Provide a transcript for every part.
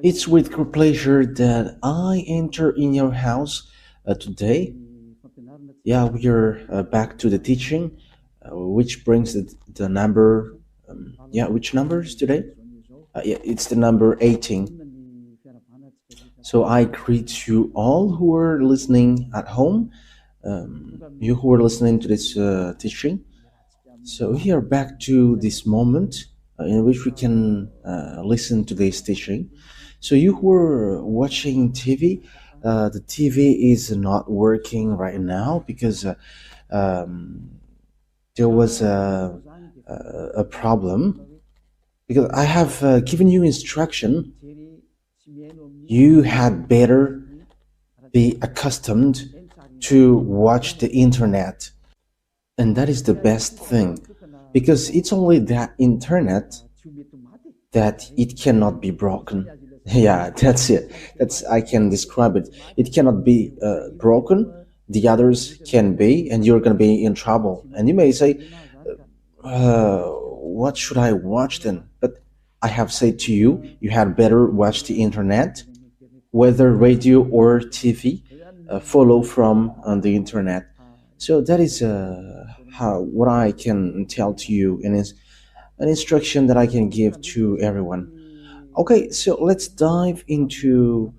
It's with great pleasure that I enter in your house today. Yeah, we are back to the teaching, which brings the number. Yeah, which number is today? Yeah, it's the number 18. So I greet you all who are listening at home, you who are listening to this teaching. So we are back to this moment in which we can listen to this teaching. So you who are watching TV, the TV is not working right now because um, there was a problem. Because I have given you instruction, you had better be accustomed to watch the internet, and that is the best thing, because it's only that internet that it cannot be broken. Yeah, that's it. That's I can describe it. It cannot be broken. The others can be, and you're gonna be in trouble. And you may say, "What should I watch then?" But I have said to you, you had better watch the internet, whether radio or TV. Follow from the internet. So that is how what I can tell to you, and is an instruction that I can give to everyone. Okay, so let's dive into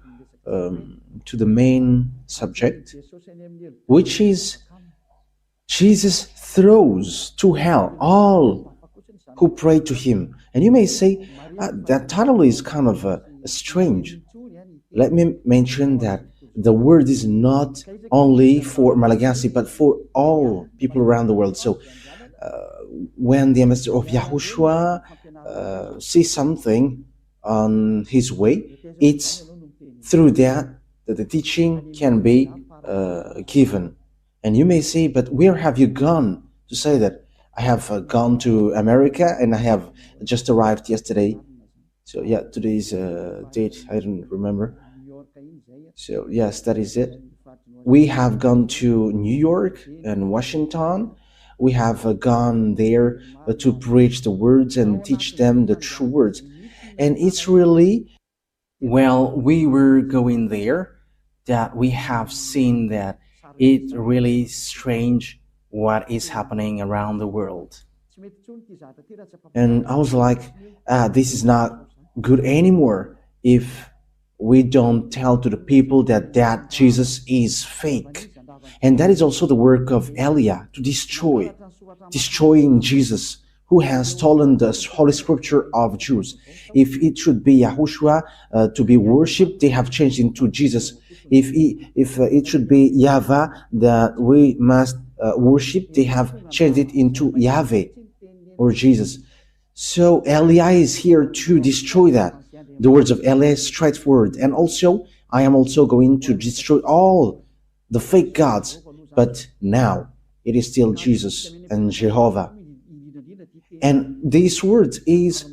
to the main subject, which is Jesus throws to hell all who pray to him. And you may say, that title is kind of strange. Let me mention that the word is not only for Malagasy, but for all people around the world. So when the ambassador of YAHOSHUAH sees something on his way, it's through that the teaching can be given. And you may say, but where have you gone to say that? I have gone to America, and I have just arrived yesterday. So yeah, today's date, I don't remember. So yes, that is it. We have gone to New York and Washington. We have gone there to preach the words and teach them the true words. And it's really, well, we were going there that we have seen that it's really strange what is happening around the world. And I was like, this is not good anymore if we don't tell to the people that Jesus is fake. And that is also the work of Eliah, to destroying Jesus, who has stolen the Holy Scripture of Jews. If it should be YAHOSHUAH to be worshipped, they have changed into Jesus. If it should be YAHVAH that we must worship, they have changed it into YAHVAH, or Jesus. So Eliah is here to destroy that. The words of Eliah is straightforward. And also, I am also going to destroy all the fake gods. But now, it is still Jesus and Jehovah. And these words is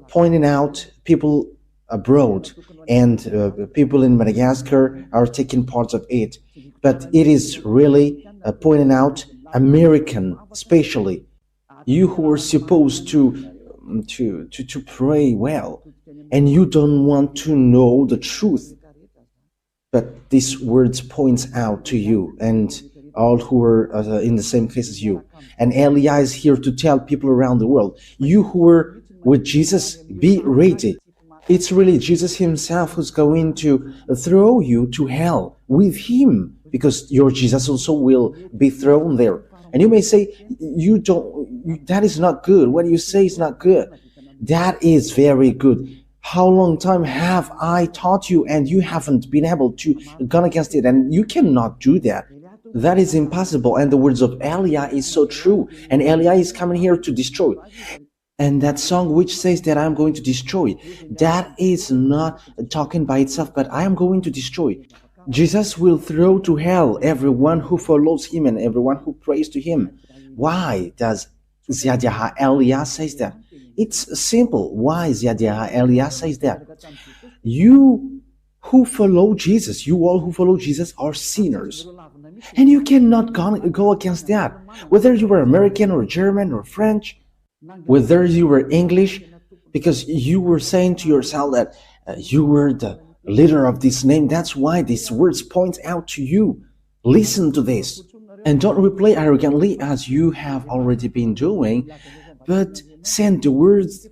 pointing out people abroad, and people in Madagascar are taking part of it. But it is really pointing out American, especially you who are supposed to pray well, and you don't want to know the truth. But these words points out to you and all who are in the same case as you. And Eliah is here to tell people around the world, you who are with Jesus, be ready. It's really Jesus himself who's going to throw you to hell with him, because your Jesus also will be thrown there. And you may say, that is not good. What you say is not good. That is very good. How long time have I taught you and you haven't been able to go against it? And you cannot do that. That is impossible. And the words of Eliah is so true. And Eliah is coming here to destroy. And that song which says that I'm going to destroy, that is not talking by itself, but I am going to destroy. Jesus will throw to hell everyone who follows him and everyone who prays to him. Why does YAHVAH Eliah says that? It's simple. Why YAHVAH Eliah says that? You who follow Jesus, you all who follow Jesus are sinners. And you cannot go against that. Whether you were American or German or French, whether you were English, because you were saying to yourself that you were the leader of this name. That's why these words point out to you. Listen to this. And don't reply arrogantly as you have already been doing, but send the words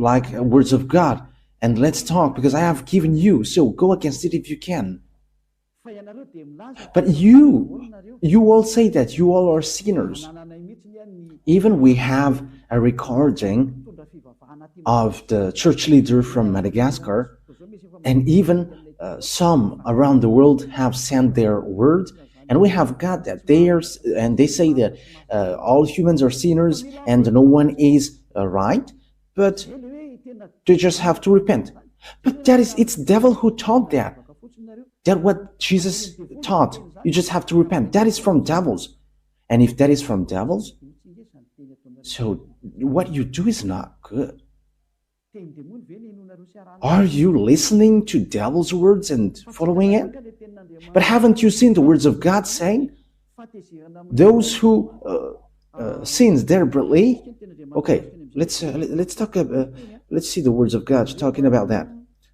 like words of God. And let's talk, because I have given you. So go against it if you can. But you all say that you all are sinners. Even we have a recording of the church leader from Madagascar, and even some around the world have sent their word, and we have got that and they say that all humans are sinners and no one is right, but they just have to repent. But it's devil who taught that. That's what Jesus taught. You just have to repent. That is from devils. And if that is from devils, so what you do is not good. Are you listening to devil's words and following it? But haven't you seen the words of God saying, those who sins deliberately? Okay, let's talk. Let's see the words of God talking about that.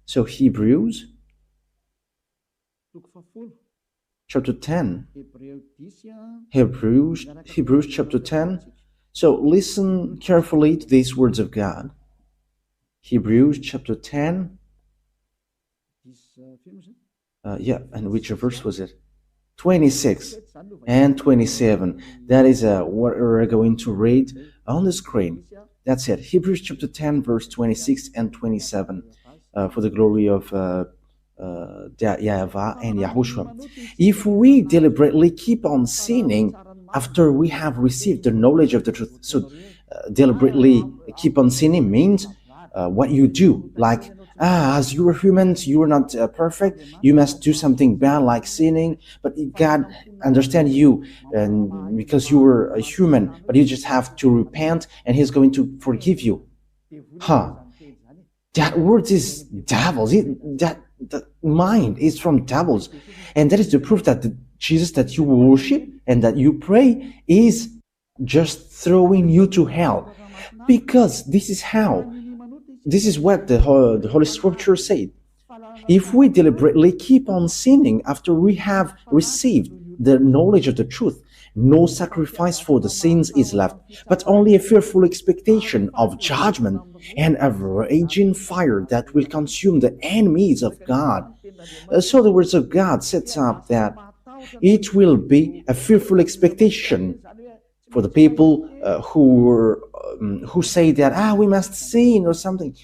So Hebrews chapter 10. Hebrews chapter 10. So listen carefully to these words of God. Hebrews chapter 10. And which verse was it? 26 and 27. That is what we're going to read on the screen. That's it. Hebrews chapter 10, verse 26 and 27. For the glory of YAHVAH and YAHOSHUAH. If we deliberately keep on sinning after we have received the knowledge of the truth, so deliberately keep on sinning means what you do, like as you are humans, you are not perfect, you must do something bad like sinning, but God understands you, and because you were a human, but you just have to repent and He's going to forgive you. That word is devils. That mind is from devils, and that is the proof that the Jesus that you worship and that you pray is just throwing you to hell, because this is what the Holy Scripture said. If we deliberately keep on sinning after we have received the knowledge of the truth, no sacrifice for the sins is left, but only a fearful expectation of judgment and a raging fire that will consume the enemies of God. So the words of God sets up that it will be a fearful expectation for the people who say that we must sin or something.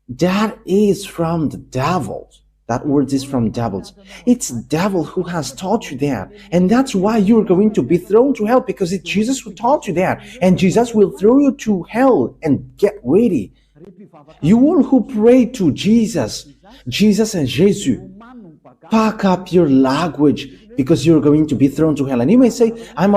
That is from the devils. That word is from devils. It's devil who has taught you that, and that's why you're going to be thrown to hell, because it's Jesus who taught you that, and Jesus will throw you to hell. And get ready. You all who pray to Jesus and Jesus, pack up your language, because you're going to be thrown to hell. And you may say, I'm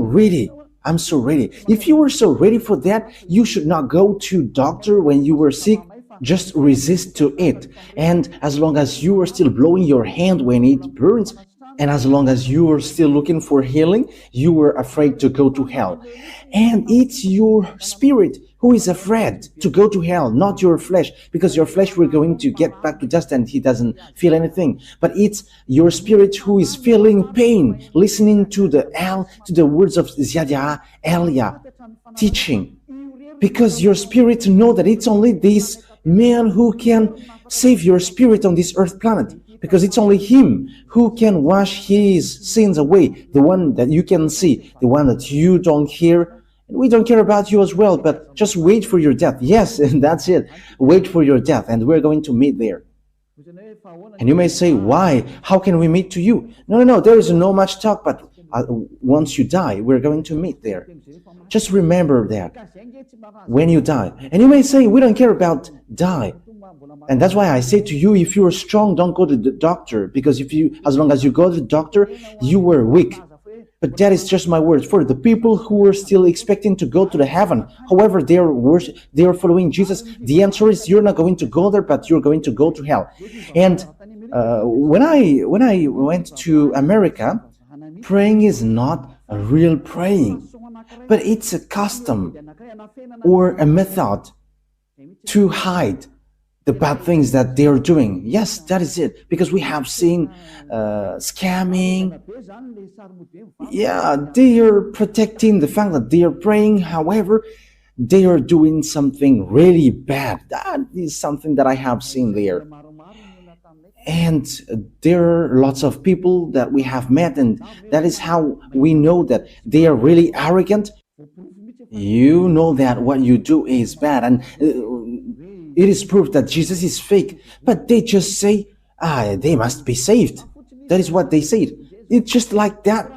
ready. I'm so ready. If you were so ready for that, you should not go to doctor when you were sick. Just resist to it. And as long as you are still blowing your hand when it burns, and as long as you are still looking for healing, you are afraid to go to hell. And it's your spirit who is afraid to go to hell, not your flesh, because your flesh we're going to get back to dust and he doesn't feel anything. But it's your spirit who is feeling pain, listening to the words of Yahya, Elia teaching, because your spirit know that it's only this man who can save your spirit on this earth planet, because it's only him who can wash his sins away, the one that you can see, the one that you don't hear. We don't care about you as well, but just wait for your death. Yes, and that's it. Wait for your death, and we're going to meet there. And you may say, why? How can we meet to you? No, there is no much talk, but once you die, we're going to meet there. Just remember that when you die. And you may say, we don't care about die. And that's why I say to you, if you are strong, don't go to the doctor, because as long as you go to the doctor, you were weak. But that is just my words for the people who are still expecting to go to the heaven. However, they are following Jesus. The answer is you're not going to go there, but you're going to go to hell. And when I went to America, praying is not a real praying, but it's a custom or a method. to hide the bad things that they are doing. Yes, that is it. Because we have seen scamming. Yeah, they are protecting the fact that they are praying. However, they are doing something really bad. That is something that I have seen there. And there are lots of people that we have met, and that is how we know that they are really arrogant. You know that what you do is bad, and it is proof that Jesus is fake, but they just say, they must be saved. That is what they said. It's just like that.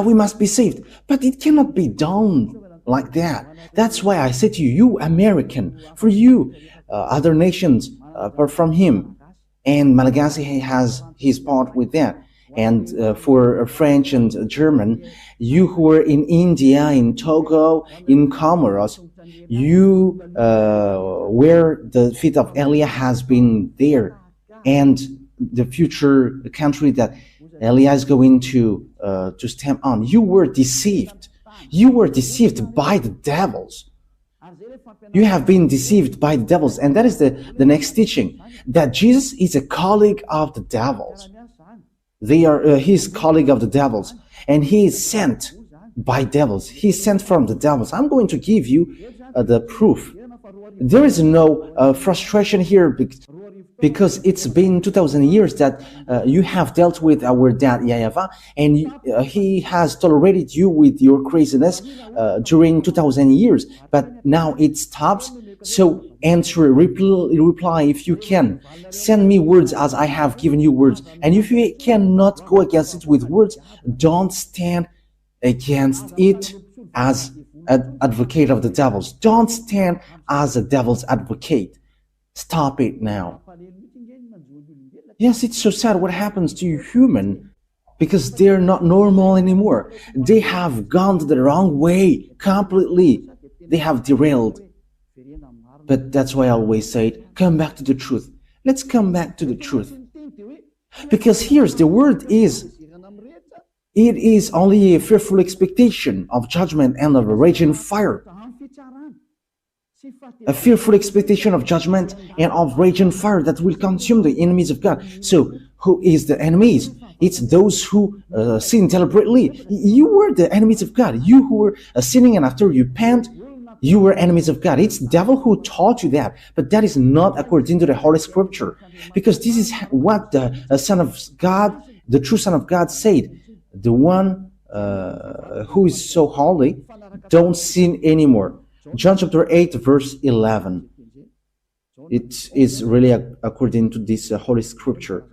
We must be saved. But it cannot be done like that. That's why I say to you, you American, for you, other nations apart from him, and Malagasy has his part with that. And for French and German, you who are in India, in Togo, in Comoros, you where the feet of Elia has been there, and the future country that Elia is going to stamp on. You were deceived. You were deceived by the devils. You have been deceived by the devils, and that is the next teaching, that Jesus is a colleague of the devils. They are his colleague of the devils, and he is sent by devils. He is sent from the devils. I'm going to give you the proof. There is no frustration here because it's been 2,000 years that you have dealt with our dad YAHVAH, and he has tolerated you with your craziness during 2,000 years. But now it stops. So answer, reply if you can. Send me words as I have given you words. And if you cannot go against it with words, don't stand against it as an advocate of the devils. Don't stand as a devil's advocate. Stop it now. Yes, it's so sad what happens to you human, because they're not normal anymore. They have gone the wrong way completely. They have derailed. But that's why I always say it, come back to the truth. Let's come back to the truth. Because here's the word is, it is only a fearful expectation of judgment and of a raging fire. A fearful expectation of judgment and of raging fire that will consume the enemies of God. So, who is the enemies? It's those who sin deliberately. You were the enemies of God. You who were sinning, and after you repent, you were enemies of God. It's the devil who taught you that, but that is not according to the Holy Scripture, because this is what the Son of God, the true Son of God, said. The one who is so holy, don't sin anymore. John chapter 8, verse 11. It is really according to this Holy Scripture.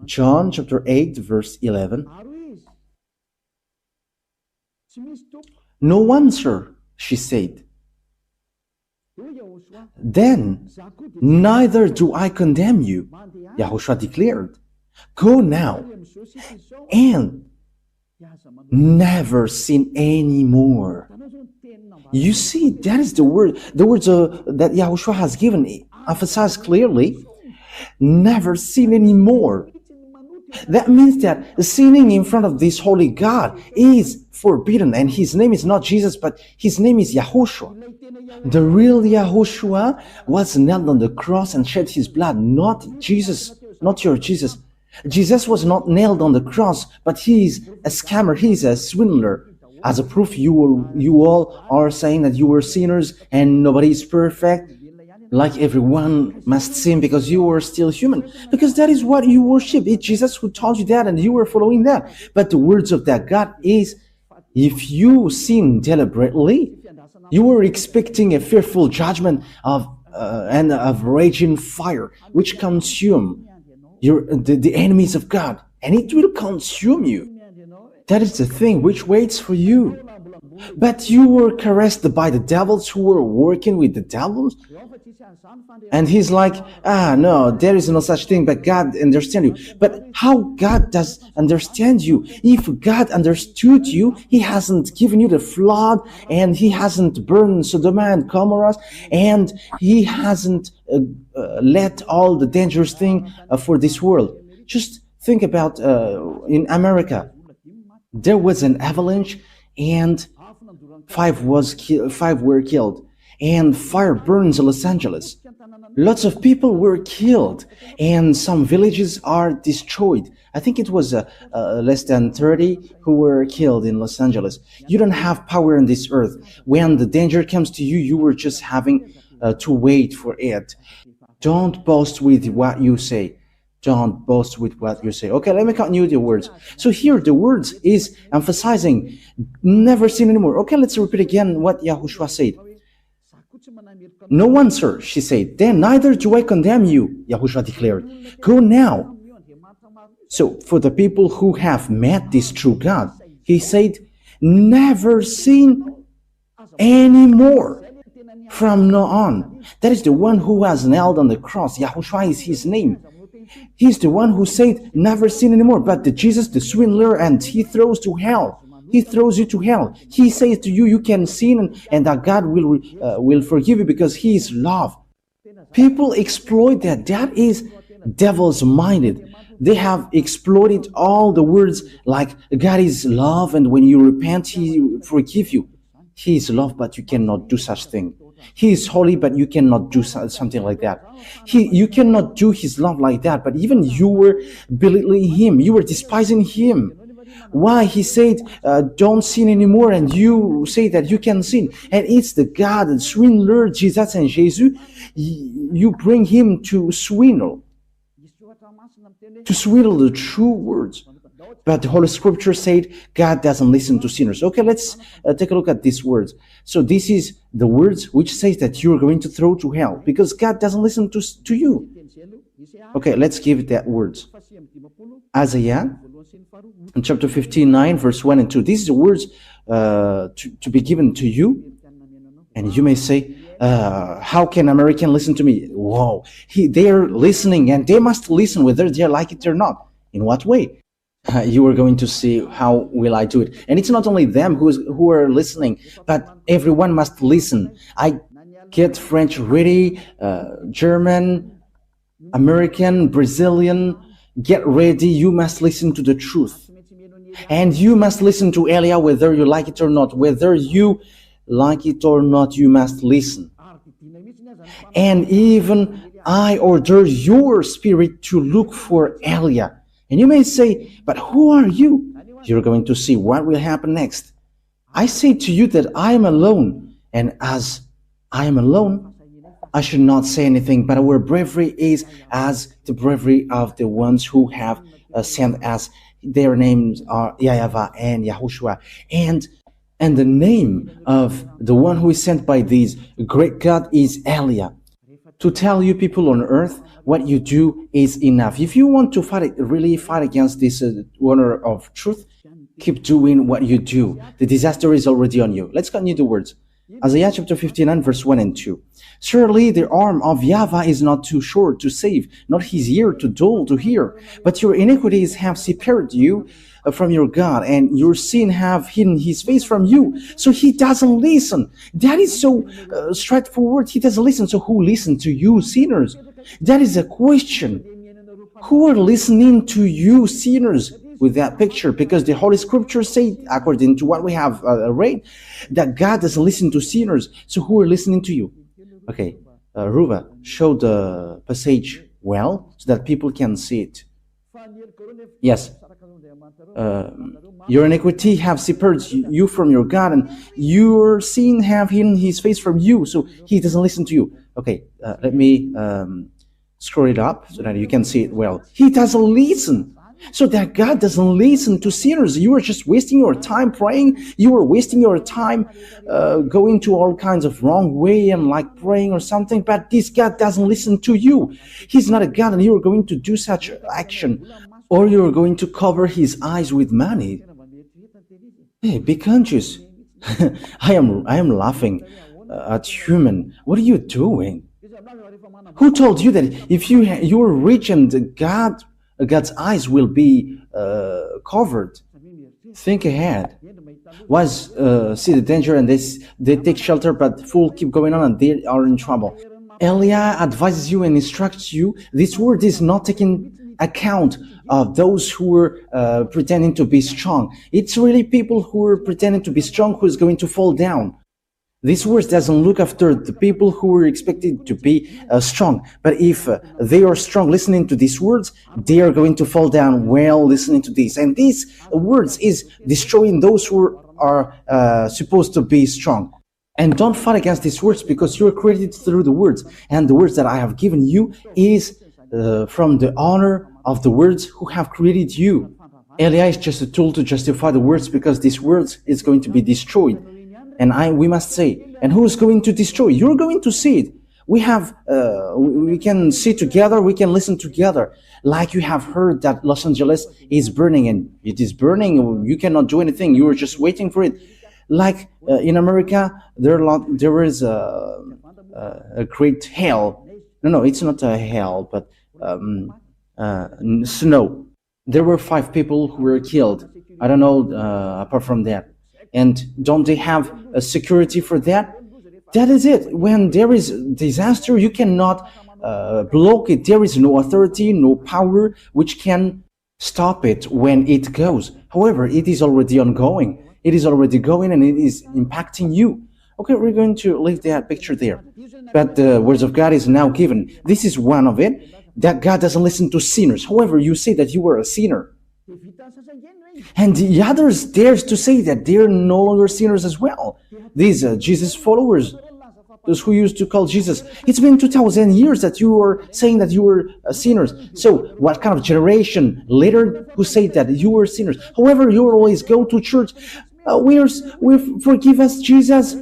John chapter 8, verse 11. No one, sir, she said. Then, neither do I condemn you, YAHOSHUAH declared. Go now and never sin anymore. You see, that is the word. The words that YAHOSHUAH has given emphasize clearly, never sin anymore. That means that sinning in front of this holy God is forbidden, and his name is not Jesus, but his name is YAHOSHUAH. The real YAHOSHUAH was nailed on the cross and shed his blood, not Jesus, not your Jesus. Jesus was not nailed on the cross, but he is a scammer, he is a swindler. As a proof, you all are saying that you were sinners and nobody is perfect, like everyone must sin because you are still human, because that is what you worship. It's Jesus who taught you that, and you were following that. But the words of that God is, if you sin deliberately, you were expecting a fearful judgment and of raging fire, which consume the enemies of God, and it will consume you. That is the thing which waits for you. But you were caressed by the devils who were working with the devils. And he's like, no, there is no such thing, but God understands you. But how God does understand you? If God understood you, he hasn't given you the flood, and he hasn't burned Sodom and Gomorrah, and he hasn't let all the dangerous thing for this world. Just think about in America. There was an avalanche, and five were killed. and fire burns Los Angeles. Lots of people were killed, and some villages are destroyed. I think it was less than 30 who were killed in Los Angeles. You don't have power on this earth. When the danger comes to you, you were just having to wait for it. Don't boast with what you say. Don't boast with what you say. Okay, let me continue the words. So here the words is emphasizing never sin anymore. Okay, let's repeat again what Yahushua said. No one, sir, she said. Then neither do I condemn you, Yahushua declared. Go now. So for the people who have met this true God, he said, never sin anymore. From now on. That is the one who was nailed on the cross. Yahushua is his name. He's the one who said, never sin anymore. But the Jesus, the swindler, and he throws to hell. He throws you to hell. He says to you, you can sin and that God will forgive you because he is love. People exploit that. That is devil's minded. They have exploited all the words like God is love and when you repent, he forgive you. He is love, but you cannot do such thing. He is holy, but you cannot do something like that. You cannot do his love like that, but even you were belittling him. You were despising him. Why? He said, don't sin anymore, and you say that you can sin. And it's the God, the swindler, Jesus and Jesus. You bring him to swindle the true words. But the Holy Scripture said God doesn't listen to sinners. Okay, let's take a look at these words. So this is the words which says that you're going to throw to hell because God doesn't listen to you. Okay, let's give that words. Isaiah, in chapter 59, verse 1 and 2. These are the words to be given to you. And you may say, how can American listen to me? Whoa, they're listening and they must listen whether they like it or not. In what way? You are going to see how will I do it. And it's not only them who are listening, but everyone must listen. I get French ready, German, American, Brazilian, get ready. You must listen to the truth. And you must listen to Elia whether you like it or not. Whether you like it or not, you must listen. And even I order your spirit to look for Elia. And you may say, but who are you? You're going to see what will happen next. I say to you that I am alone, and as I am alone, I should not say anything, but our bravery is as the bravery of the ones who have sent us. Their names are YAHVAH and YAHOSHUAH. And the name of the one who is sent by these great God is Elia. To tell you people on earth, what you do is enough. If you want to really fight against this honor of truth, keep doing what you do. The disaster is already on you. Let's continue the words. Isaiah chapter 59, verse 1 and 2. Surely the arm of YAHVAH is not too short to save, not his ear too dull to hear. But your iniquities have separated you from your God, and your sin have hidden his face from you. So he doesn't listen. That is so straightforward. He doesn't listen. So who listens to you, sinners? That is a question. Who are listening to you, sinners, with that picture? Because the Holy Scripture say, according to what we have read, that God doesn't listen to sinners. So who are listening to you? Okay, Ruva, show the passage well so that people can see it. Yes. Your iniquity have separated you from your God, and your sin have hidden his face from you, so he doesn't listen to you. Okay, let me scroll it up so that you can see it well. He doesn't listen. So that God doesn't listen to sinners. You are just wasting your time praying. You are wasting your time going to all kinds of wrong way and like praying or something. But this God doesn't listen to you. He's not a God, and you are going to do such action. Or you are going to cover his eyes with money. Hey, be conscious. I am laughing at human. What are you doing? Who told you that if you are rich and God's eyes will be covered? Think ahead. See the danger, and they take shelter, but fool keep going on and they are in trouble. Elia advises you and instructs you. This word is not taking account of those who are pretending to be strong. It's really people who are pretending to be strong who is going to fall down. This words doesn't look after the people who were expected to be strong. But if they are strong listening to these words, they are going to fall down well listening to this. And these words is destroying those who are supposed to be strong. And don't fight against these words, because you are created through the words. And the words that I have given you is from the honor of the words who have created you. Elia is just a tool to justify the words, because these words is going to be destroyed. And we must say, and who's going to destroy? You're going to see it. We can see together, we can listen together. Like you have heard that Los Angeles is burning, and it is burning. You cannot do anything. You are just waiting for it. Like in America, there is a great hail. No, it's not a hail, but snow. There were 5 people who were killed. I don't know apart from that. And don't they have a security for that? That is it. When there is disaster, you cannot block it. There is no authority, no power which can stop it when it goes. However, it is already ongoing. It is already going, and it is impacting you. Okay, we're going to leave that picture there. But the words of God is now given. This is one of it, that God doesn't listen to sinners. However, you say that you are a sinner. And the others dares to say that they're no longer sinners as well. These Jesus followers, those who used to call Jesus, it's been 2,000 years that you were saying that you were sinners. So what kind of generation later who say that you were sinners? However, you always go to church. We forgive us, Jesus,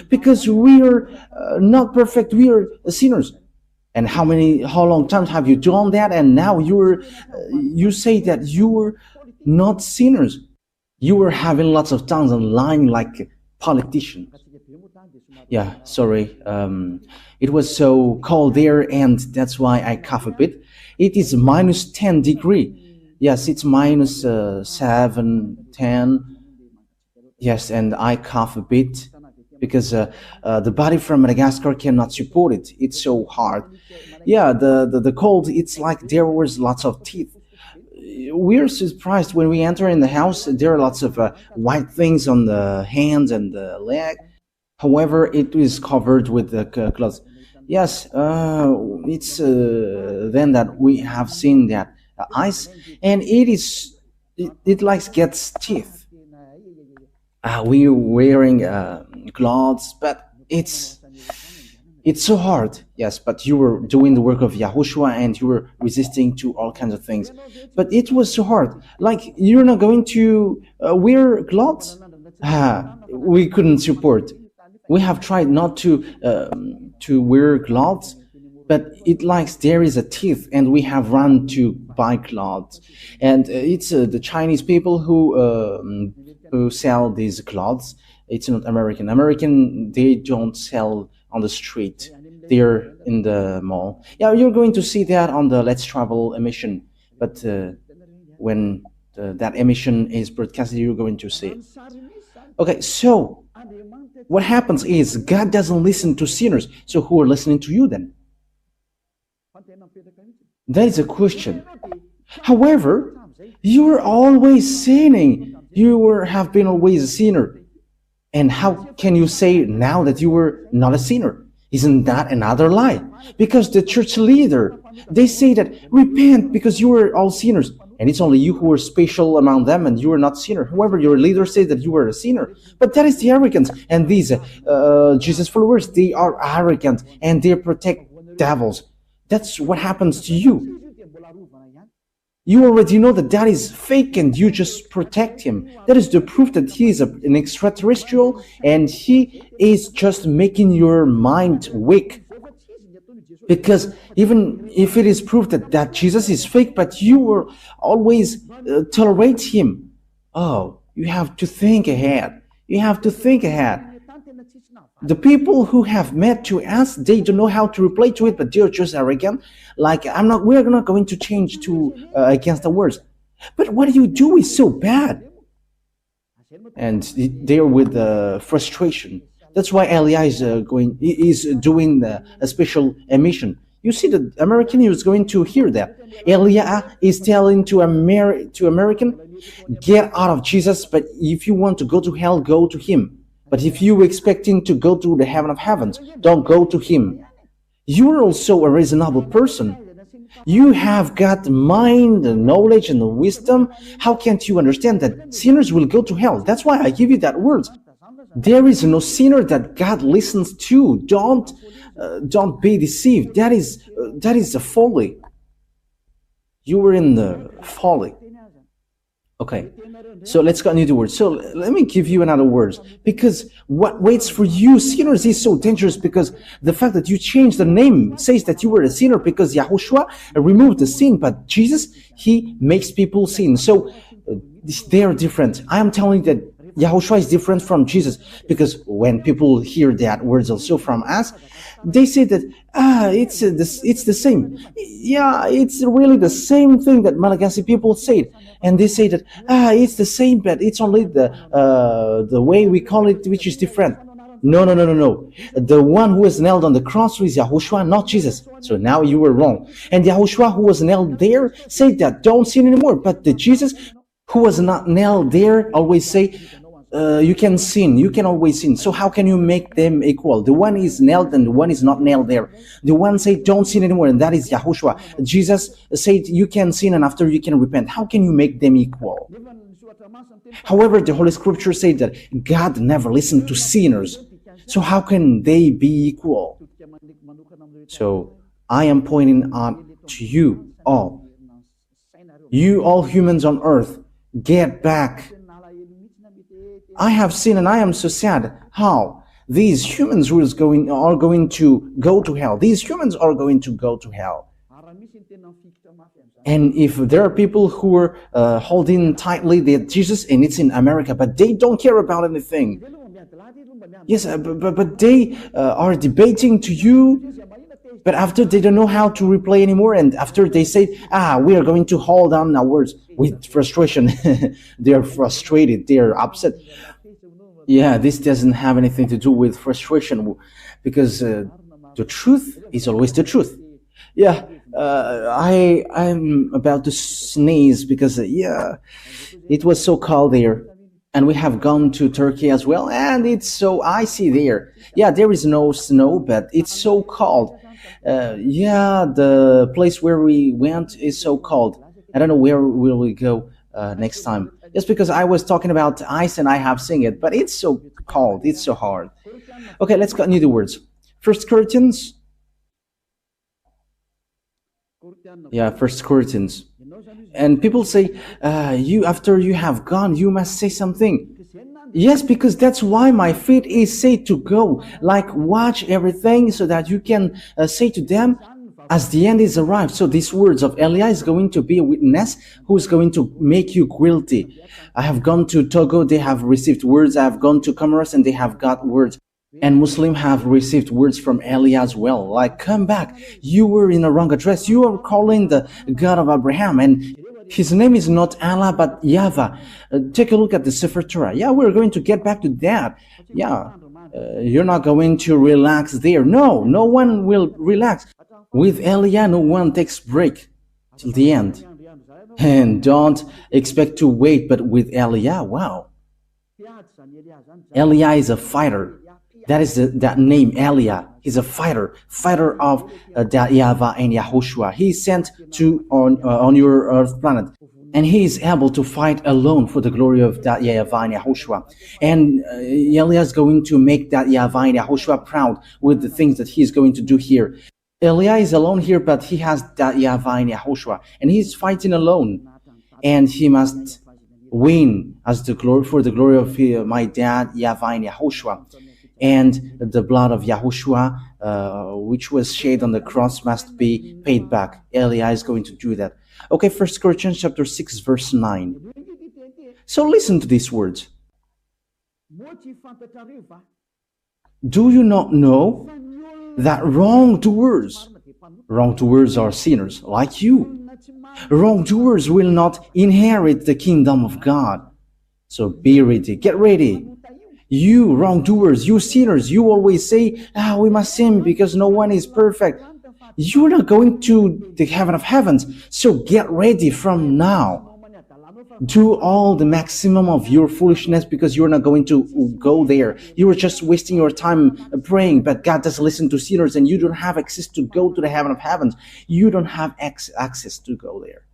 because we are not perfect. We are sinners. And how long times have you done that? And now you say that you were not sinners. You were having lots of tongues and lying like a politician. Yeah, sorry. It was so cold there, and that's why I cough a bit. It is minus 10 degree. Yes, it's minus 7, 10. Yes, and I cough a bit because the body from Madagascar cannot support it. It's so hard. Yeah, the cold, it's like there was lots of teeth. We're surprised when we enter in the house. There are lots of white things on the hands and the leg. However, it is covered with the cloth. Yes, it's then that we have seen that ice, and it like gets teeth. We're wearing clothes, but it's so hard. Yes, but you were doing the work of YAHOSHUAH, and you were resisting to all kinds of things. But it was so hard. Like, you're not going to wear clothes? We couldn't support. We have tried not to wear clothes, but it likes there is a teeth, and we have run to buy clothes. And it's the Chinese people who sell these clothes. It's not American. American, they don't sell on the street. They're in the mall. Yeah, you're going to see that on the Let's Travel emission. But when that emission is broadcasted, you're going to see it. Okay, so what happens is God doesn't listen to sinners. So who are listening to you then? That is a question. However, you are always sinning. You have been always a sinner. And how can you say now that you were not a sinner? Isn't that another lie? Because the church leader, they say that repent because you were all sinners. And it's only you who are special among them, and you are not sinner. However, your leader says that you are a sinner. But that is the arrogance. And these Jesus followers, they are arrogant, and they protect devils. That's what happens to you. You already know that that is fake, and you just protect him. That is the proof that he is an extraterrestrial, and he is just making your mind weak. Because even if it is proof that Jesus is fake, but you will always tolerate him, oh, you have to think ahead. You have to think ahead. The people who have met to us, they don't know how to reply to it, but they're just arrogant. Like, we're not going to change to against the words. But what you do is so bad. And they're with frustration. That's why Elia is doing a special emission. You see, the American is going to hear that. Elia is telling to American, get out of Jesus, but if you want to go to hell, go to him. But if you expecting to go to the heaven of heavens, don't go to him. You're also a reasonable person. You have got mind and knowledge and wisdom. How can't you understand that sinners will go to hell? That's why I give you that word. There is no sinner that God listens to. Don't be deceived. That is a folly. You were in the folly. Okay, so let's continue the word. So let me give you another word. Because what waits for you, sinners, is so dangerous, because the fact that you changed the name says that you were a sinner, because Yahushua removed the sin, but Jesus, he makes people sin. So they are different. I am telling you that Yahushua is different from Jesus, because when people hear that words also from us, they say that it's the same. Yeah, it's really the same thing that Malagasy people said, and they say that it's the same, but it's only the way we call it which is different. No. The one who was nailed on the cross is Yahushua, not Jesus. So now you were wrong. And Yahushua, who was nailed there, said that don't sin anymore. But the Jesus who was not nailed there always say, you can sin, you can always sin. So how can you make them equal? The one is nailed and the one is not nailed there. The one said don't sin anymore, and that is Yahushua. Jesus said you can sin and after you can repent. How can you make them equal? However, the Holy Scripture said that God never listened to sinners. So how can they be equal? So I am pointing out to you all humans on earth, get back. I have seen, and I am so sad how these humans are going to go to hell. These humans are going to go to hell. And if there are people who are holding tightly that Jesus, and it's in America, but they don't care about anything. Yes, but they are debating to you, but after they don't know how to replay anymore, and after they say, we are going to hold on our words with frustration. They are frustrated, they are upset. Yeah, this doesn't have anything to do with frustration, because the truth is always the truth. Yeah, I'm about to sneeze because, it was so cold there. And we have gone to Turkey as well, and it's so icy there. Yeah, there is no snow, but it's so cold. The place where we went is so cold. I don't know where will we go next time. Just because I was talking about ice and I have seen it, but it's so cold, it's so hard. Okay, let's continue the words. First Corinthians. Yeah, First Corinthians. And people say, after you have gone, you must say something. Yes, because that's why my feet is said to go. Like, watch everything so that you can say to them, as the end is arrived. So these words of Elia is going to be a witness who is going to make you guilty. I have gone to Togo, they have received words. I have gone to Comoros and they have got words. And Muslims have received words from Elia as well. Like, come back, you were in a wrong address. You are calling the God of Abraham, and his name is not Allah but YAHVAH. Take a look at the Sefer Torah. Yeah, we're going to get back to that. Yeah, you're not going to relax there. No one will relax. With Elia, no one takes break till the end. And don't expect to wait, but with Elia, wow. Elia is a fighter. That is that name, Elia. He's a fighter of that YAHVAH and YAHOSHUAH. He is sent on your earth planet, and he is able to fight alone for the glory of that YAHVAH and YAHOSHUAH. And Elia is going to make that YAHVAH and YAHOSHUAH proud with the things that he is going to do here. Elia is alone here, but he has that YAHVAH and YAHOSHUAH, and he's fighting alone, and he must win as the glory for the glory of my dad YAHVAH and YAHOSHUAH. And the blood of Yahushua, which was shed on the cross, must be paid back. Elia is going to do that. Okay, 1 Corinthians chapter 6, verse 9. So listen to these words. Do you not know that wrongdoers are sinners like you? Wrongdoers will not inherit the kingdom of God. So be ready, get ready. You wrongdoers, you sinners, you always say, we must sin because no one is perfect. You're not going to the heaven of heavens, so get ready from now. Do all the maximum of your foolishness because you're not going to go there. You are just wasting your time praying, but God doesn't listen to sinners, and you don't have access to go to the heaven of heavens. You don't have access to go there.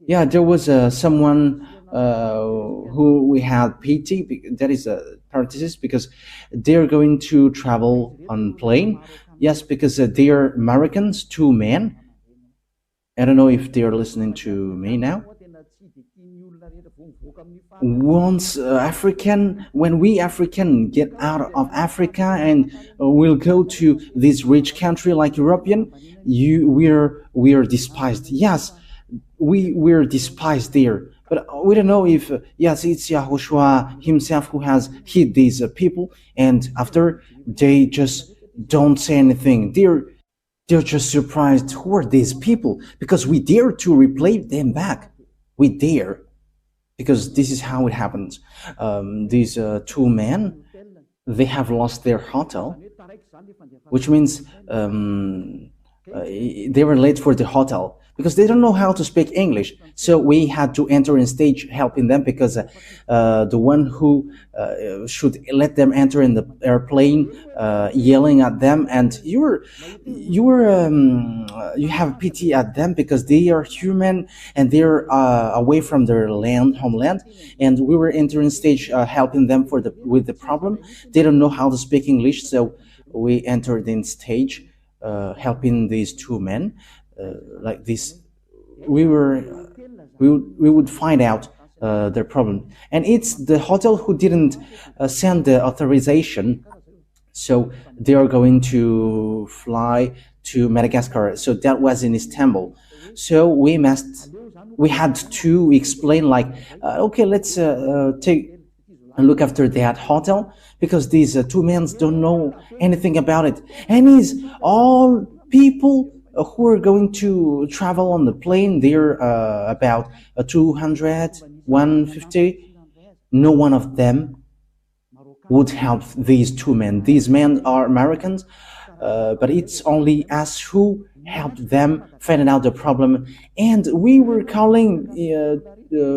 Yeah, there was someone who we had pity. That is a parenthesis because they're going to travel on plane. Yes, because they are Americans, two men. I don't know if they are listening to me now. Once African, when we African get out of Africa and we'll go to this rich country like European, we're despised. Yes, we're despised there. But we don't know if yes, it's Yahushua himself who has hit these people, and after they just don't say anything. They're just surprised. Who are these people? Because we dare to replay them back. We dare. Because this is how it happens. These two men, they have lost their hotel, which means they were late for the hotel because they don't know how to speak English. So we had to enter in stage helping them because the one who should let them enter in the airplane yelling at them, and you have pity at them because they are human and they're away from their homeland, and we were entering stage helping them with the problem. They don't know how to speak English, so we entered in stage helping these two men like this. We would find out their problem, and it's the hotel who didn't send the authorization, so they are going to fly to Madagascar. So that was in Istanbul. So we had to explain like, okay, let's take and look after that hotel because these two men don't know anything about it, and it's all people who are going to travel on the plane. They're about 200, 150. No one of them would help these two men. These men are Americans, but it's only us who helped them finding out the problem. And we were calling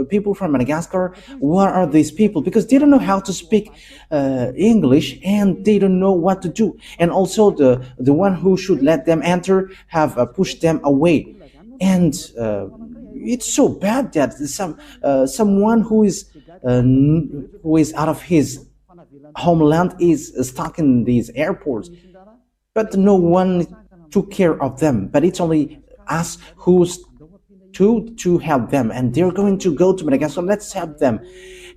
people from Madagascar. What are these people? Because they don't know how to speak English and they don't know what to do. And also the one who should let them enter have pushed them away. And it's so bad that someone who is out of his homeland is stuck in these airports, but no one took care of them. But it's only us who's to help them, and they're going to go to Madagascar. Let's help them.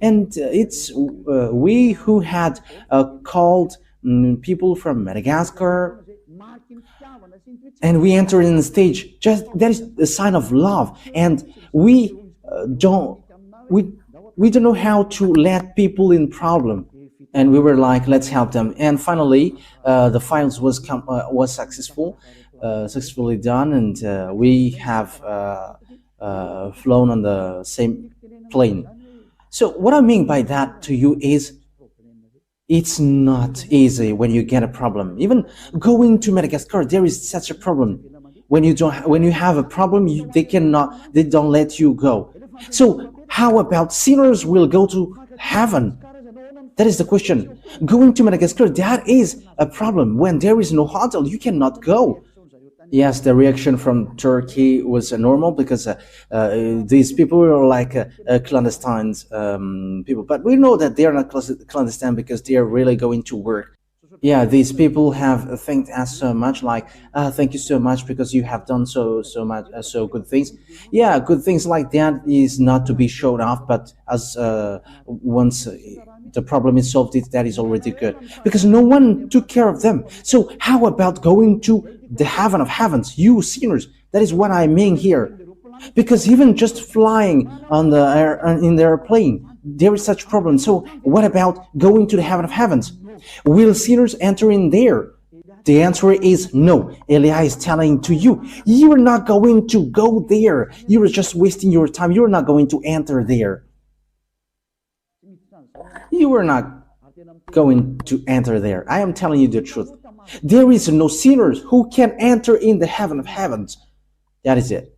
And it's we who had called people from Madagascar, and we entered in the stage. Just that is a sign of love, and we don't know how to let people in problem. And we were like, let's help them. And finally, the files was successfully done, and we have flown on the same plane. So what I mean by that to you is, it's not easy when you get a problem. Even going to Madagascar, there is such a problem. When you have a problem, they don't let you go. So how about sinners will go to heaven? That is the question. Going to Madagascar, that is a problem. When there is no hotel, you cannot go. Yes, the reaction from Turkey was normal because these people were like clandestine people. But we know that they are not clandestine because they are really going to work. Yeah, these people have thanked us so much, like, thank you so much because you have done so much, so good things. Yeah, good things like that is not to be showed off, but as once the problem is solved, that is already good because no one took care of them. So how about going to the heaven of heavens, you sinners? That is what I mean here. Because even just flying on in the airplane, there is such problem. So what about going to the heaven of heavens? Will sinners enter in there? The answer is no. Elia is telling to you, you are not going to go there. You are just wasting your time. You are not going to enter there. You are not going to enter there. I am telling you the truth. There is no sinners who can enter in the heaven of heavens. That is it.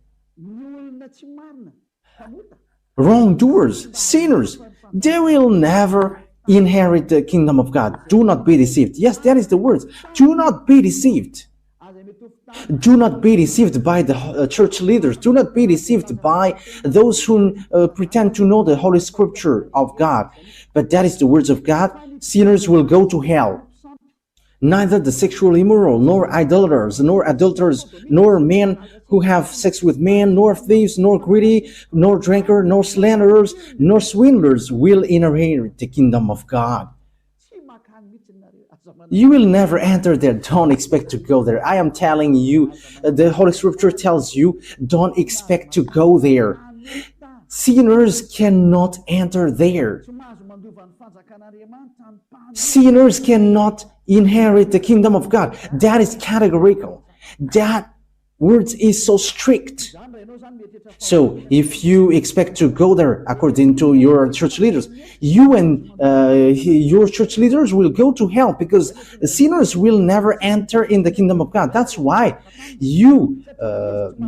wrongdoers, sinners, they will never inherit the kingdom of God. Do not be deceived. Yes, that is the words. Do not be deceived. Do not be deceived by the church leaders. Do not be deceived by those who pretend to know the Holy Scripture of God. But that is the words of God. Sinners will go to hell. Neither the sexual immoral, nor idolaters, nor adulterers, nor men who have sex with men, nor thieves, nor greedy, nor drinker, nor slanderers, nor swindlers will inherit the kingdom of God. You will never enter there. Don't expect to go there. I am telling you, the Holy Scripture tells you, don't expect to go there. Sinners cannot enter there. Sinners cannot inherit the kingdom of God. That is categorical. That word is so strict. So if you expect to go there according to your church leaders, you and your church leaders will go to hell, because sinners will never enter in the kingdom of God. That's why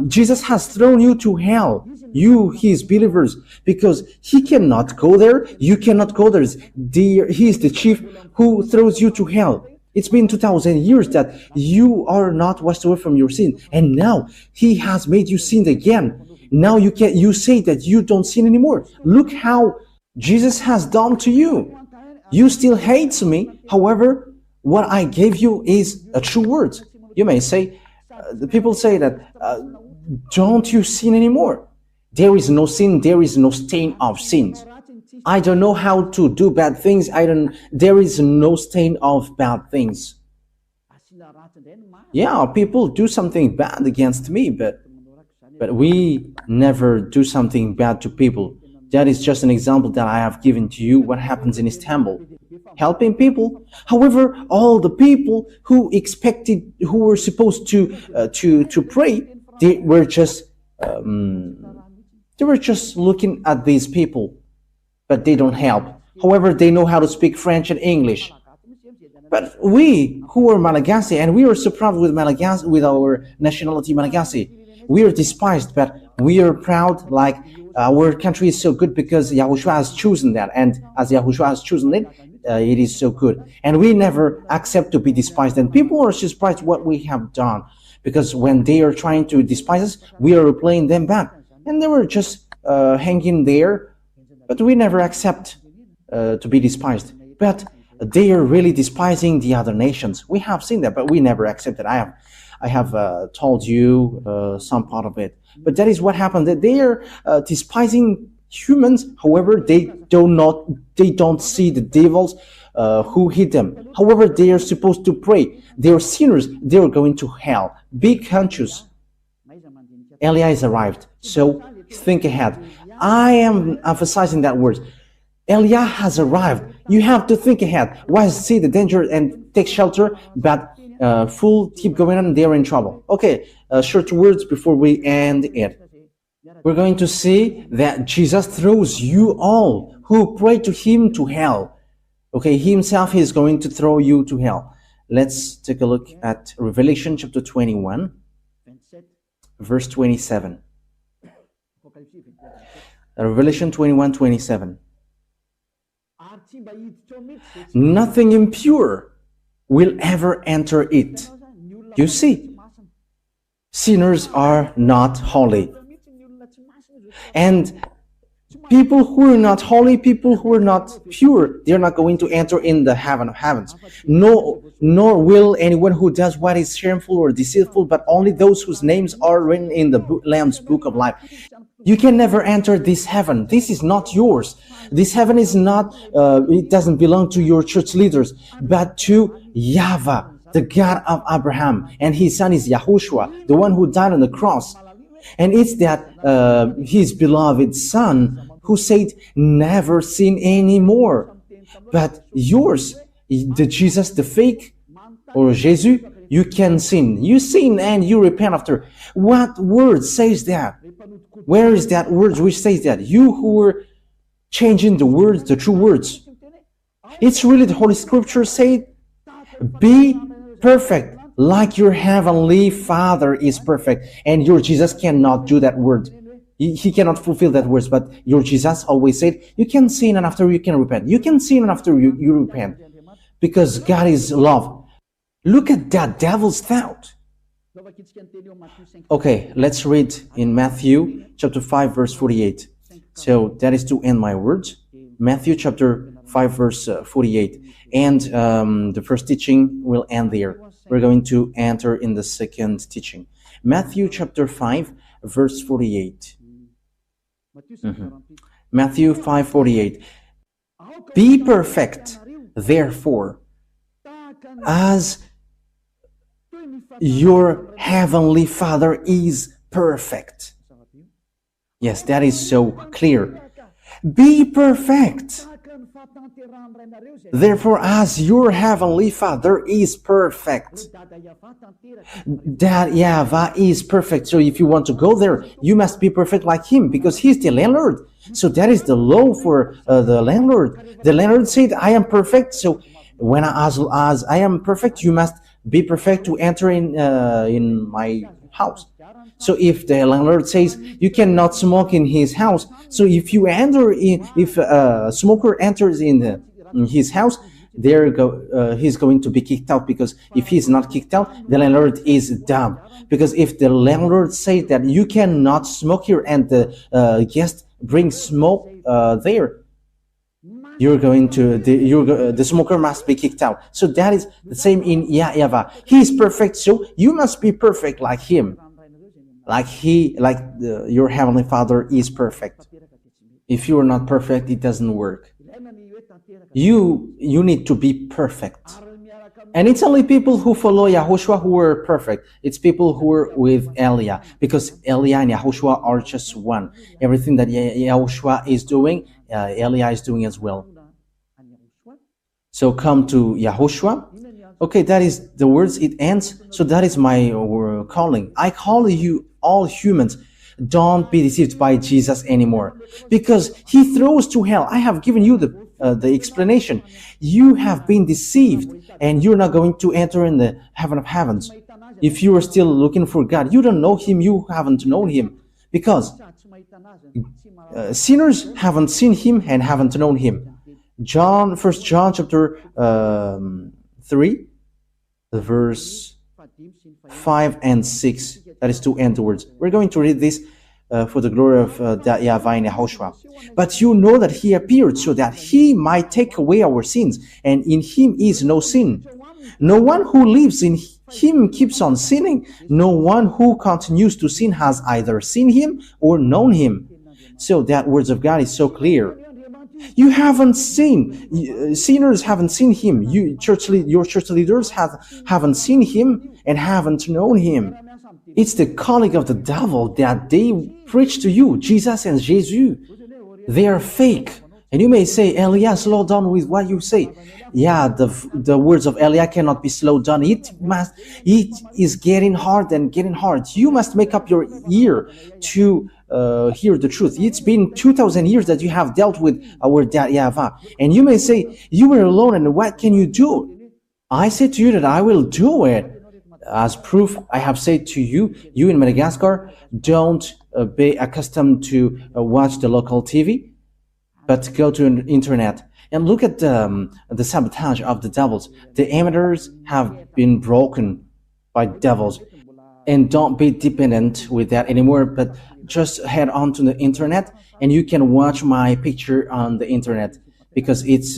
Jesus has thrown you to hell, you, his believers, because he cannot go there. You cannot go there. He is the chief who throws you to hell. It's been 2,000 years that you are not washed away from your sin, and now he has made you sin again. Now you say that you don't sin anymore. Look how Jesus has done to you. You still hate me. However, what I gave you is a true word. You may say, the people say that, don't you sin anymore? There is no sin. There is no stain of sins. I don't know how to do bad things. There is no stain of bad things. Yeah, people do something bad against me, but we never do something bad to people. That is just an example that I have given to you, what happens in Istanbul. Helping people. However, all the people who were supposed to pray, they were just looking at these people, but they don't help. However, they know how to speak French and English. But we who are Malagasy, and we are so proud with Malagasy, with our nationality Malagasy, we are despised, but we are proud, like our country is so good because YAHOSHUAH has chosen that, and as YAHOSHUAH has chosen it, it is so good. And we never accept to be despised, and people are surprised what we have done, because when they are trying to despise us, we are replaying them back, and they were just hanging there, but we never accept to be despised. But they are really despising the other nations. We have seen that, but we never accept it. I have told you some part of it. But that is what happened. That they are despising humans. However, they don't see the devils who hit them. However, they are supposed to pray. They are sinners. They are going to hell. Be conscious. Elia is arrived. So think ahead. I am emphasizing that word. Elia has arrived. You have to think ahead. Why see the danger and take shelter, but keep going on, they're in trouble. Okay, short words before we end it. We're going to see that Jesus throws you all who pray to him to hell. Okay, he himself is going to throw you to hell. Let's take a look at Revelation chapter 21, verse 27. Revelation 21:27. Nothing impure will ever enter it. You see, sinners are not holy. And people who are not holy, people who are not pure, they're not going to enter in the heaven of heavens. Nor will anyone who does what is shameful or deceitful, but only those whose names are written in the Lamb's book of life. You can never enter this heaven. This is not yours. This heaven is not, it doesn't belong to your church leaders, but to YAHVAH, the God of Abraham. And his son is YAHOSHUAH, the one who died on the cross. And it's that his beloved son who said, never sin anymore. But yours, the Jesus, the fake, or Jesus, you can sin. You sin and you repent after. What word says that? Where is that word which says that? You who were changing the words, the true words. It's really the Holy Scripture say, be perfect like your heavenly Father is perfect. And your Jesus cannot do that word. He cannot fulfill that words, but your Jesus always said, you can sin and after you can repent. You can sin and after you repent. Because God is love. Look at that devil's thought. Okay, let's read in Matthew chapter 5 verse 48. So that is to end my words. Matthew chapter 5 verse 48. And the first teaching will end there. We're going to enter in the second teaching. Matthew chapter 5 verse 48. Matthew 5:48. Be perfect, therefore, as your heavenly Father is perfect. Yes, that is so clear. Be perfect. Therefore, as your heavenly Father is perfect. That YAHVAH is perfect. So if you want to go there, you must be perfect like him, because he's the landlord. So that is the law for the landlord. The landlord said, I am perfect. So when as I am perfect, you must be perfect to enter in my house. So if the landlord says you cannot smoke in his house, so if you enter in, if a smoker enters in his house, he's going to be kicked out, because if he's not kicked out, the landlord is dumb. Because if the landlord says that you cannot smoke here and the guest brings smoke there, the smoker must be kicked out. So that is the same in YAHVAH. He is perfect, so you must be perfect like him, your heavenly Father is perfect. If you are not perfect, it doesn't work. You need to be perfect. And it's only people who follow YAHOSHUAH who are perfect. It's people who are with Elia, because Elia and YAHOSHUAH are just one. Everything that YAHOSHUAH is doing, Elia is doing as well. So come to YAHOSHUAH. Okay, that is the words, it ends. So that is my calling. I call you all humans. Don't be deceived by Jesus anymore, because he throws to hell. I have given you the explanation. You have been deceived, and you're not going to enter in the heaven of heavens. If you are still looking for God, you don't know him, you haven't known him, because sinners haven't seen him and haven't known him. 1 John chapter 3 verse 5 and 6, that is to end the words. We're going to read this for the glory of YAHVAH and YAHOSHUAH. But you know that he appeared so that he might take away our sins, and in him is no sin. No one who lives in him keeps on sinning. No one who continues to sin has either seen him or known him. So that words of God is so clear. You haven't seen, sinners haven't seen him. Your church leaders haven't seen him and haven't known him. It's the calling of the devil that they preach to you, Jesus and Jesus. They are fake. And you may say, Elia, slow down with what you say. Yeah, the words of Elia cannot be slowed down. It is getting hard and getting hard. You must make up your ear to hear the truth. It's been 2,000 years that you have dealt with our dad YAHVAH. And you may say, you were alone, and what can you do? I say to you that I will do it. As proof, I have said to you, you in Madagascar, don't be accustomed to watch the local TV, but go to an internet and look at the sabotage of the devils. The amateurs have been broken by devils, and don't be dependent with that anymore, but just head on to the internet and you can watch my picture on the internet, because it's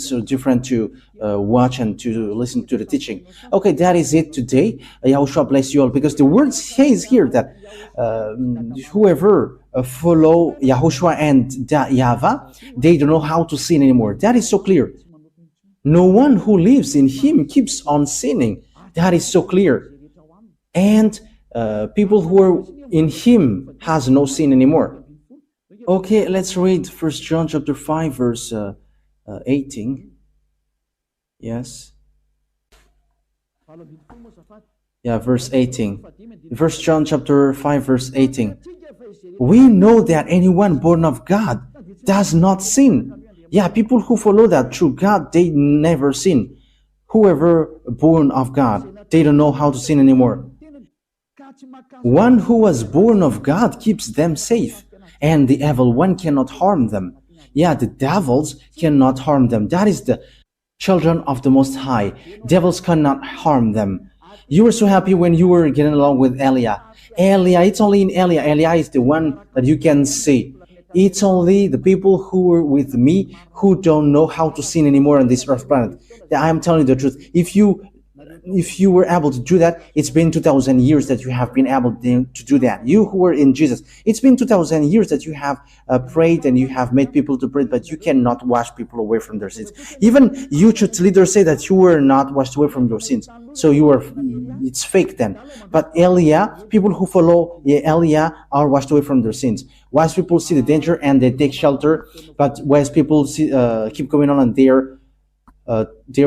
so different to watch and to listen to the teaching. Okay, that is it today. YAHOSHUAH bless you all, because the word says here that whoever follow YAHOSHUAH and YAHVAH, they don't know how to sin anymore. That is so clear. No one who lives in him keeps on sinning. That is so clear. And people who are in him has no sin anymore. Okay, let's read 1 John chapter 5 verse 18. Yes. Yeah, verse 18. 1 John chapter 5 verse 18. We know that anyone born of God does not sin. Yeah, people who follow that through God, they never sin. Whoever born of God, they don't know how to sin anymore. One who was born of God keeps them safe, and the evil one cannot harm them. Yeah, the devils cannot harm them. That is the children of the Most High. Devils cannot harm them. You were so happy when you were getting along with Elia. Elia, it's only in Elia. Elia is the one that you can see. It's only the people who were with me who don't know how to sin anymore on this earth planet. I am telling you the truth. If you were able to do that, it's been 2,000 years that you have been able to do that. You who were in Jesus, it's been 2,000 years that you have prayed and you have made people to pray, but you cannot wash people away from their sins. Even you church leaders say that you were not washed away from your sins. So it's fake then. But Elia, people who follow Elia are washed away from their sins. Wise people see the danger and they take shelter, but wise people keep going on and they're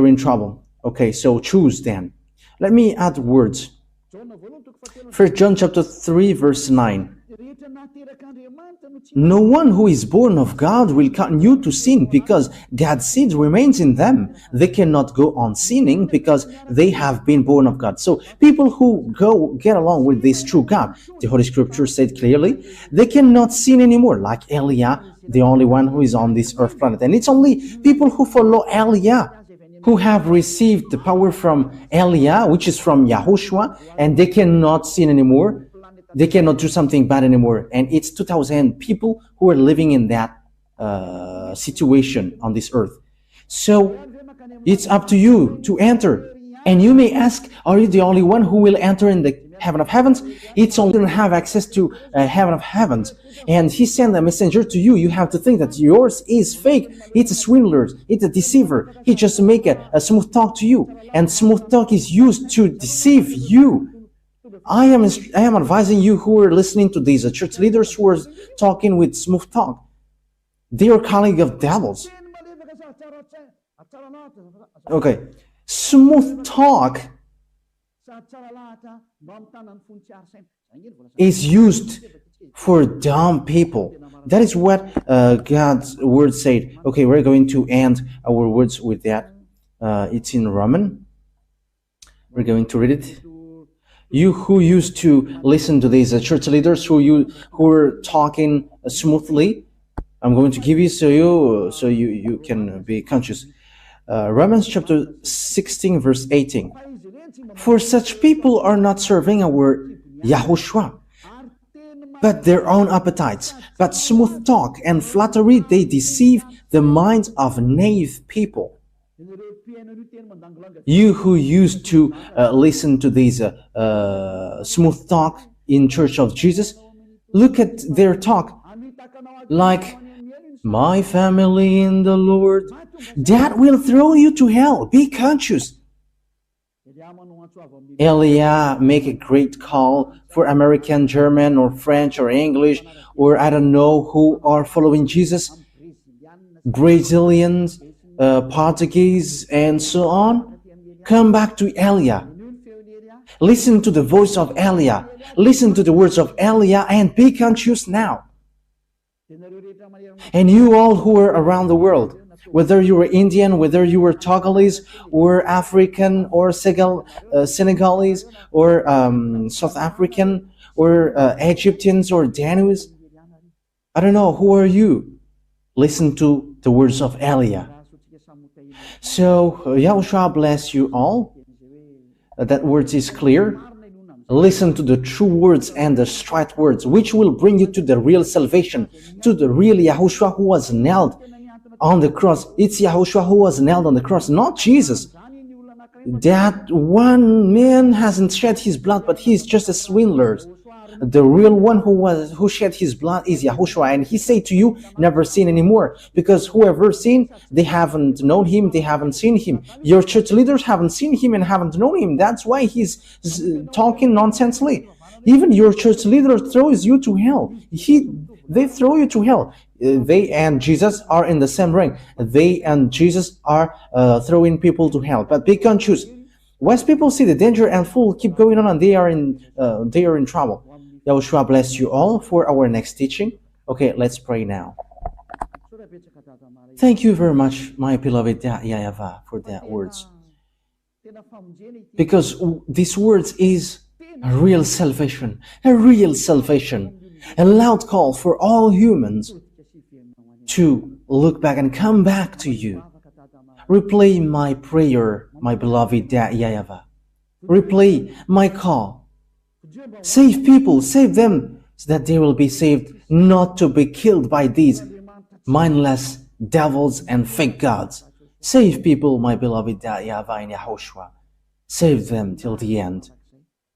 in trouble. Okay, so choose then. Let me add words. 1 John chapter 3, verse 9. No one who is born of God will continue to sin because God's seed remains in them. They cannot go on sinning because they have been born of God. So people who get along with this true God, the Holy Scripture said clearly, they cannot sin anymore, like Elia, the only one who is on this earth planet. And it's only people who follow Elia who have received the power from Elia, which is from YAHOSHUAH, and they cannot sin anymore. They cannot do something bad anymore. And it's 2,000 people who are living in that situation on this earth. So it's up to you to enter. And you may ask, are you the only one who will enter in the heaven of heavens? It's only to have access to heaven of heavens. And he sent a messenger to you. You have to think that yours is fake. It's a swindler. It's a deceiver. He just make a smooth talk to you. And smooth talk is used to deceive you. I am advising you who are listening to these church leaders who are talking with smooth talk. They are calling of devils. Okay. Smooth talk is used for dumb people. That is what God's word said. Okay, we're going to end our words with that. It's in Roman. We're going to read it. You who used to listen to these church leaders who are talking smoothly, I'm going to give you so you can be conscious. Romans chapter 16, verse 18. For such people are not serving our YAHOSHUAH, but their own appetites. But smooth talk and flattery, they deceive the minds of naive people. You who used to listen to these smooth talk in Church of Jesus, look at their talk like, my family in the Lord, that will throw you to hell. Be conscious. Elia make a great call for American, German, or French, or English, or I don't know who are following Jesus, Brazilians, Portuguese, and so on. Come back to Elia. Listen to the voice of Elia. Listen to the words of Elia and be conscious now. And you all who are around the world, whether you were Indian, whether you were Togolese, or African, or Senegalese, or South African, or Egyptians, or Danues, I don't know, who are you? Listen to the words of Elia. So, YAHOSHUAH bless you all. That words is clear. Listen to the true words and the straight words, which will bring you to the real salvation, to the real YAHOSHUAH who was nailed on the cross. It's YAHOSHUAH who was nailed on the cross, not Jesus. That one man hasn't shed his blood, but he's just a swindler. The real one who shed his blood is YAHOSHUAH, and he said to you, never sin anymore, because whoever sinned, they haven't known him, they haven't seen him. Your church leaders haven't seen him and haven't known him. That's why he's talking nonsensely. Even your church leader throws you to hell. They throw you to hell. They and Jesus are in the same ring. They and Jesus are throwing people to hell. But be conscious. Wise people see the danger and fool keep going on, and they are in trouble. YAHOSHUAH bless you all for our next teaching. Okay, let's pray now. Thank you very much, my beloved YAHVAH, for that words. Because these words is a real salvation, a loud call for all humans to look back and come back to you. Replay my prayer, my beloved YAHVAH. Replay my call. Save people, save them, so that they will be saved, not to be killed by these mindless devils and fake gods. Save people, my beloved YAHVAH and YAHOSHUAH. Save them till the end.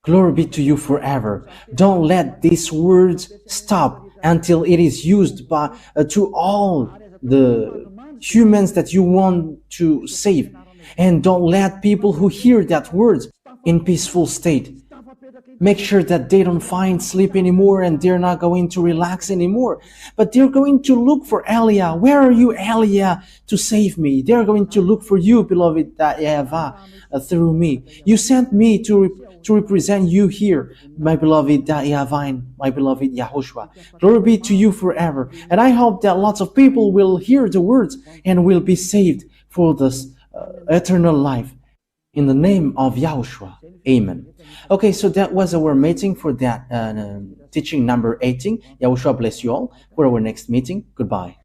Glory be to you forever. Don't let these words stop until it is used by to all the humans that you want to save. And don't let people who hear that words in peaceful state. Make sure that they don't find sleep anymore and they're not going to relax anymore, but they're going to look for Elia. Where are you, Elia, to save me? They're going to look for you, beloved YAHVAH, through me. You sent me to represent you here, my beloved YAHVAH and my beloved YAHOSHUAH. Glory be to you forever. And I hope that lots of people will hear the words and will be saved for this eternal life. In the name of YAHOSHUAH. Amen. Okay, so that was our meeting for that teaching number 18. YAHOSHUAH bless you all for our next meeting. Goodbye.